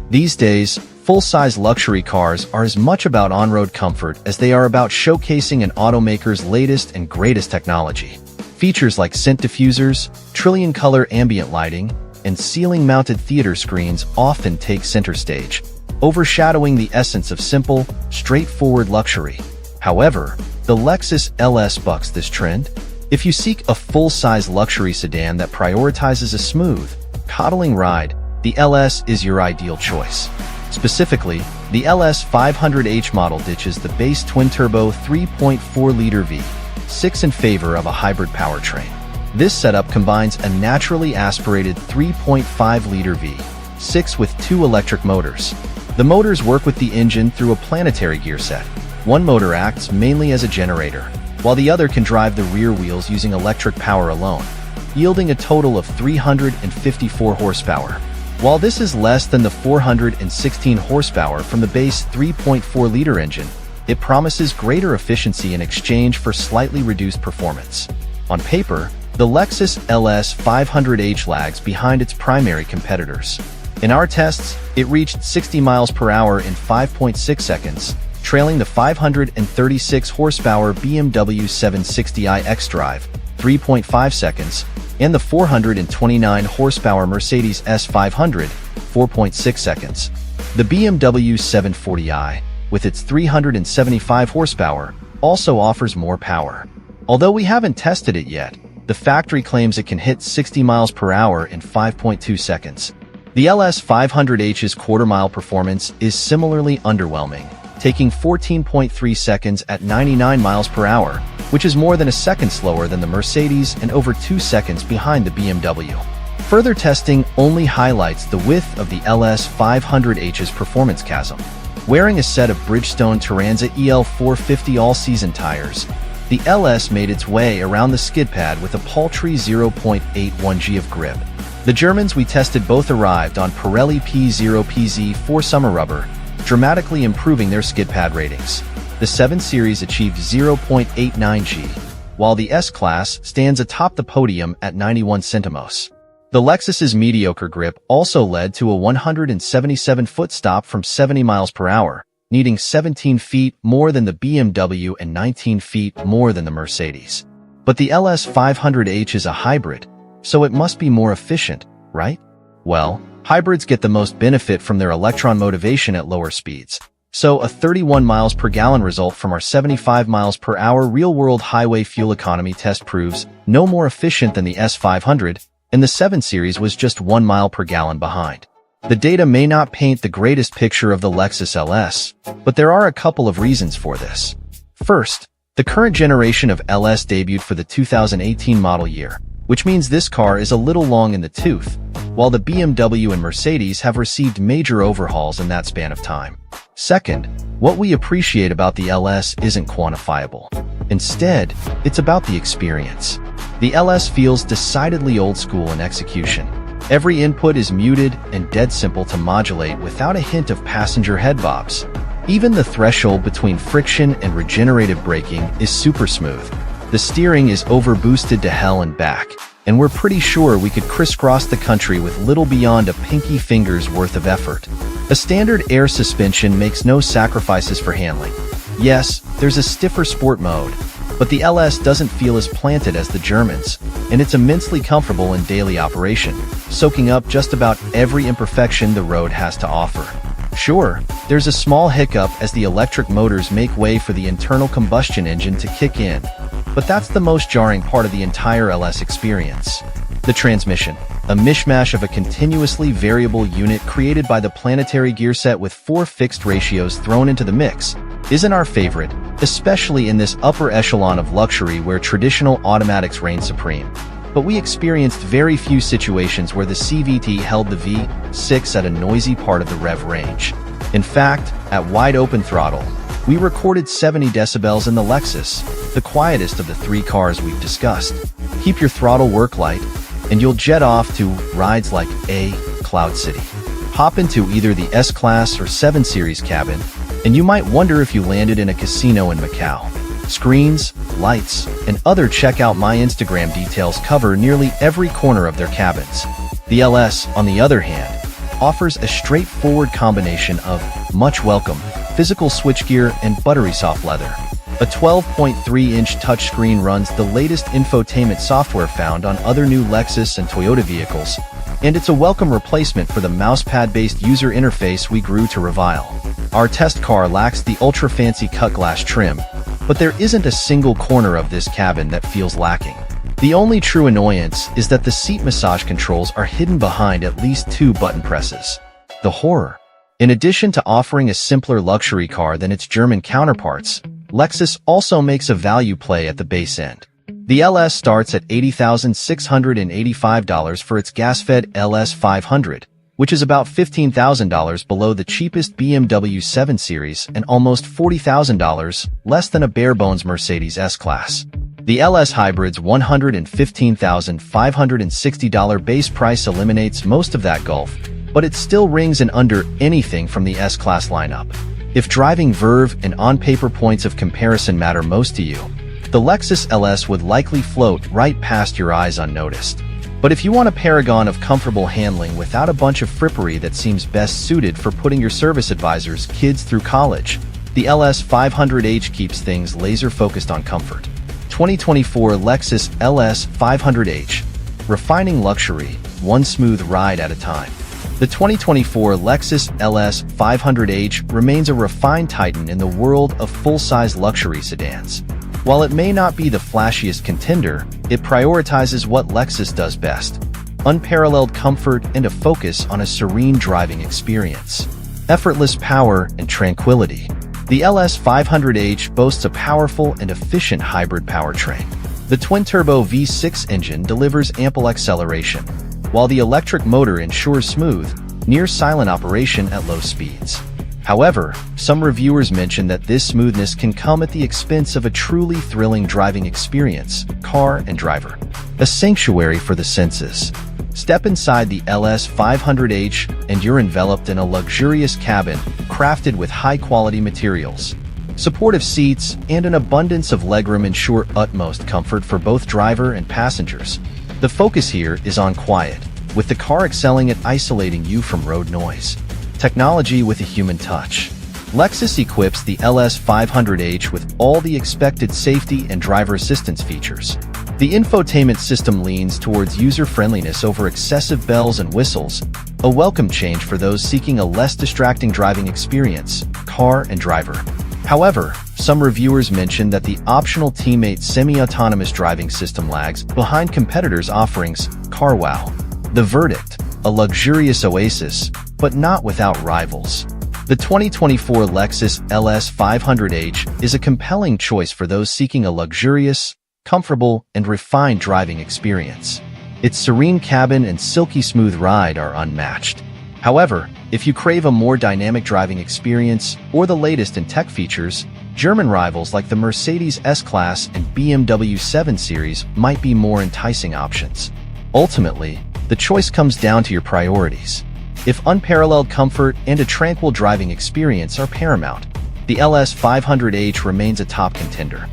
These days, full-size luxury cars are as much about on-road comfort as they are about showcasing an automaker's latest and greatest technology. Features like scent diffusers, trillion-color ambient lighting, and ceiling-mounted theater screens often take center stage, overshadowing the essence of simple, straightforward luxury. However, the Lexus LS bucks this trend. If you seek a full-size luxury sedan that prioritizes a smooth, coddling ride, the LS is your ideal choice. Specifically, the LS500h model ditches the base twin-turbo 3.4-liter V6 in favor of a hybrid powertrain. This setup combines a naturally aspirated 3.5-liter V6 with two electric motors. The motors work with the engine through a planetary gear set. One motor acts mainly as a generator, while the other can drive the rear wheels using electric power alone, yielding a total of 354 horsepower. While this is less than the 416 horsepower from the base 3.4-liter engine, it promises greater efficiency in exchange for slightly reduced performance. On paper, the Lexus LS500h lags behind its primary competitors. In our tests, it reached 60 miles per hour in 5.6 seconds, trailing the 536 horsepower BMW 760i xDrive, 3.5 seconds, and the 429 horsepower Mercedes S500, 4.6 seconds. The BMW 740i, with its 375 horsepower, also offers more power. Although we haven't tested it yet, the factory claims it can hit 60 miles per hour in 5.2 seconds. The LS500h's quarter-mile performance is similarly underwhelming, taking 14.3 seconds at 99 miles per hour, which is more than a second slower than the Mercedes and over 2 seconds behind the BMW. Further testing only highlights the width of the LS500h's performance chasm. Wearing a set of Bridgestone Turanza EL450 all-season tires, the LS made its way around the skid pad with a paltry 0.81 g of grip. The Germans we tested both arrived on Pirelli P0PZ4 summer rubber, dramatically improving their skid pad ratings. The 7 Series achieved 0.89 g, while the S-Class stands atop the podium at 91 centimos. The Lexus's mediocre grip also led to a 177-foot stop from 70 miles per hour, needing 17 feet more than the BMW and 19 feet more than the Mercedes. But the LS500h is a hybrid, so it must be more efficient, right? Well, hybrids get the most benefit from their electron motivation at lower speeds. So a 31 miles per gallon result from our 75 miles per hour real-world highway fuel economy test proves no more efficient than the S500, and the 7 Series was just 1 mile per gallon behind. The data may not paint the greatest picture of the Lexus LS, but there are a couple of reasons for this. First, the current generation of LS debuted for the 2018 model year, which means this car is a little long in the tooth, while the BMW and Mercedes have received major overhauls in that span of time. Second, what we appreciate about the LS isn't quantifiable. Instead, it's about the experience. The LS feels decidedly old school in execution. Every input is muted and dead simple to modulate without a hint of passenger head bobs. Even the threshold between friction and regenerative braking is super smooth. The steering is overboosted to hell and back, and we're pretty sure we could crisscross the country with little beyond a pinky finger's worth of effort. A standard air suspension makes no sacrifices for handling. Yes, there's a stiffer sport mode, but the LS doesn't feel as planted as the Germans, and it's immensely comfortable in daily operation, soaking up just about every imperfection the road has to offer. Sure, there's a small hiccup as the electric motors make way for the internal combustion engine to kick in, but that's the most jarring part of the entire LS experience. The transmission, a mishmash of a continuously variable unit created by the planetary gear set with 4 fixed ratios thrown into the mix, isn't our favorite, especially in this upper echelon of luxury where traditional automatics reign supreme. But we experienced very few situations where the CVT held the V6 at a noisy part of the rev range. In fact, at wide open throttle, we recorded 70 decibels in the Lexus, the quietest of the 3 cars we've discussed. Keep your throttle work light, and you'll jet off to rides like a Cloud City. Hop into either the S-Class or 7 Series cabin, and you might wonder if you landed in a casino in Macau. Screens, lights, and other check out my Instagram details cover nearly every corner of their cabins. The LS, on the other hand, offers a straightforward combination of much welcome, physical switchgear, and buttery soft leather. A 12.3-inch touchscreen runs the latest infotainment software found on other new Lexus and Toyota vehicles, and it's a welcome replacement for the mousepad-based user interface we grew to revile. Our test car lacks the ultra-fancy cut glass trim, but there isn't a single corner of this cabin that feels lacking. The only true annoyance is that the seat massage controls are hidden behind at least 2 button presses. The horror. In addition to offering a simpler luxury car than its German counterparts, Lexus also makes a value play at the base end. The LS starts at $80,685 for its gas-fed LS500, which is about $15,000 below the cheapest BMW 7 Series and almost $40,000 less than a bare-bones Mercedes S-Class. The LS Hybrid's $115,560 base price eliminates most of that gulf, but it still rings in under anything from the S-Class lineup. If driving verve and on-paper points of comparison matter most to you, the Lexus LS would likely float right past your eyes unnoticed. But if you want a paragon of comfortable handling without a bunch of frippery that seems best suited for putting your service advisor's kids through college, the LS500h keeps things laser-focused on comfort. 2024 Lexus LS500h. Refining luxury, one smooth ride at a time. The 2024 Lexus LS500h remains a refined titan in the world of full-size luxury sedans. While it may not be the flashiest contender, it prioritizes what Lexus does best: unparalleled comfort and a focus on a serene driving experience. Effortless power and tranquility. The LS500h boasts a powerful and efficient hybrid powertrain. The twin-turbo V6 engine delivers ample acceleration, while the electric motor ensures smooth, near-silent operation at low speeds. However, some reviewers mention that this smoothness can come at the expense of a truly thrilling driving experience, car and driver. A sanctuary for the senses. Step inside the LS500h and you're enveloped in a luxurious cabin crafted with high-quality materials. Supportive seats and an abundance of legroom ensure utmost comfort for both driver and passengers. The focus here is on quiet, with the car excelling at isolating you from road noise. Technology with a human touch. Lexus equips the LS500h with all the expected safety and driver assistance features. The infotainment system leans towards user-friendliness over excessive bells and whistles, a welcome change for those seeking a less distracting driving experience, car and driver. However, some reviewers mention that the optional Teammate semi-autonomous driving system lags behind competitors' offerings. CarWow. The verdict: a luxurious oasis, but not without rivals. The 2024 Lexus LS500h is a compelling choice for those seeking a luxurious, comfortable, and refined driving experience. Its serene cabin and silky smooth ride are unmatched. However, if you crave a more dynamic driving experience or the latest in tech features, German rivals like the Mercedes S-Class and BMW 7 Series might be more enticing options. Ultimately, the choice comes down to your priorities. If unparalleled comfort and a tranquil driving experience are paramount, the LS500h remains a top contender.